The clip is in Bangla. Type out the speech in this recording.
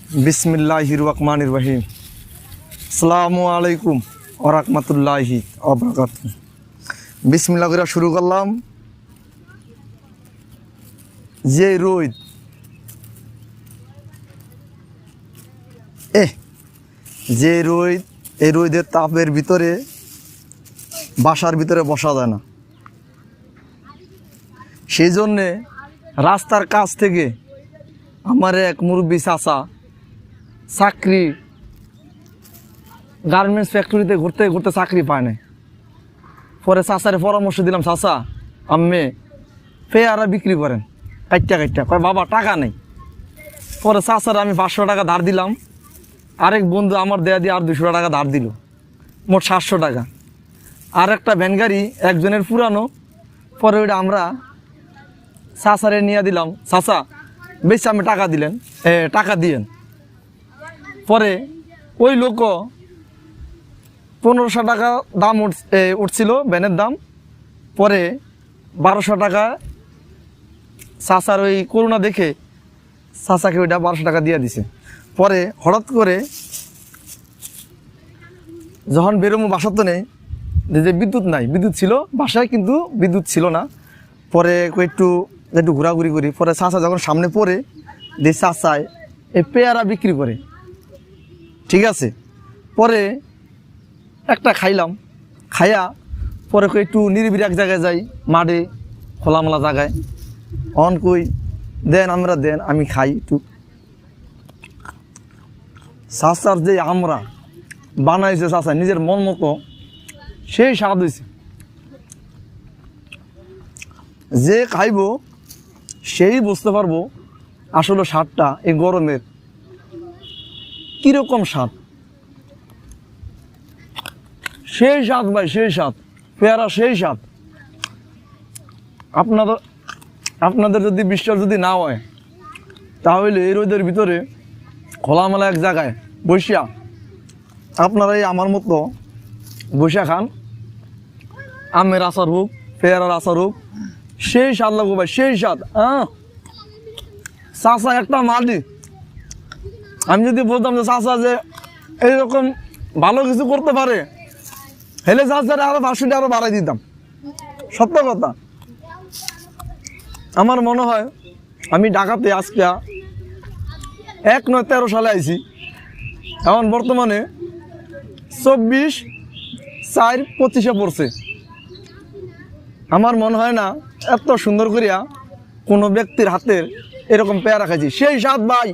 बिस्मिल्लाहिर रहमानिर रहीम। अस्सलामु आलैकुम व रहमतुल्लाहि व बाराकातुहू। बिस्मिल्लाह করে শুরু করলাম। যে রোদ যে রোদ, এই রোদের তাপের ভিতরে বাসার ভিতরে বসা যায় না। সেই জন্যে রাস্তার কাছ থেকে আমার এক মুরব্বী চাচা চাকরি গার্মেন্টস ফ্যাক্টরিতে ঘুরতে ঘুরতে চাকরি পায় না। পরে চাচারে পরামর্শ দিলাম, চাচা আম্মে পেয়ারা বিক্রি করেন কাইটটা কাইটটা। কয় বাবা টাকা নেই। পরে চাচারে আমি 500 টাকা ধার দিলাম, আরেক বন্ধু আমার দেয়া দিয়ে আর 200 টাকা ধার দিল, মোট 700 টাকা। আর একটা ভ্যান গাড়ি একজনের পুরানো, পরে ওইটা আমরা চাচারে নিয়ে দিলাম, চাচা বেশি আমি টাকা দিলেন টাকা দিয়েন। পরে ওই লোক 1500 টাকা দাম উঠছিল ভ্যানের দাম, পরে 1200 টাকা চাচার ওই করোনা দেখে চাচাকে ওইটা 1200 টাকা দিয়ে দিছে। পরে হঠাৎ করে যখন বেরোমো বাসাতে নেই, যে বিদ্যুৎ নাই, বিদ্যুৎ ছিল বাসায় কিন্তু বিদ্যুৎ ছিল না। পরে একটু একটু ঘোরাঘুরি করি, পরে চাচা যখন সামনে পড়ে যে চাচায় এই পেয়ারা বিক্রি করে, ঠিক আছে। পরে একটা খাইলাম, খাইয়া পরে একটু নিরিবিলি এক জায়গায় যাই, মাঠে খোলামেলা জায়গায়। অন কই দেন, আমরা দেন, আমি খাই একটু। চাচার যে আমরা বানাইছে চাচা নিজের মন মতো, সেই স্বাদ হয়েছে। যে খাইব সেই বুঝতে পারবো আসলে স্বাদটা এই গরমের কীরকম স্বাদ। সেই স্বাদ ভাই, সেই স্বাদ পেয়ারা, সেই স্বাদ। আপনাদের যদি বিশ্বাস যদি না হয়, তাহলে এই রোদের ভিতরে খোলামেলা এক জায়গায় বসিয়া আপনারাই আমার মতো বসিয়া খান। আমের আচার হোক, পেয়ারার আচার হোক, সেই স্বাদ লাগবো ভাই, সেই স্বাদ। চাচা একটা মাটি, আমি যদি বলতাম যে চাচা যে এইরকম ভালো কিছু করতে পারে, হেলে চাচারে আরো 500 টাকা আরো বাড়াই দিতাম। সত্য কথা। আমার মনে হয় আমি ঢাকাতে আজকে 1913 সালে আইছি, এখন বর্তমানে 24/4/25 পড়ছে। আমার মনে হয় না এত সুন্দর করিয়া কোনো ব্যক্তির হাতের এরকম পেয়ারা খাইছি। সেই স্বাদ ভাই।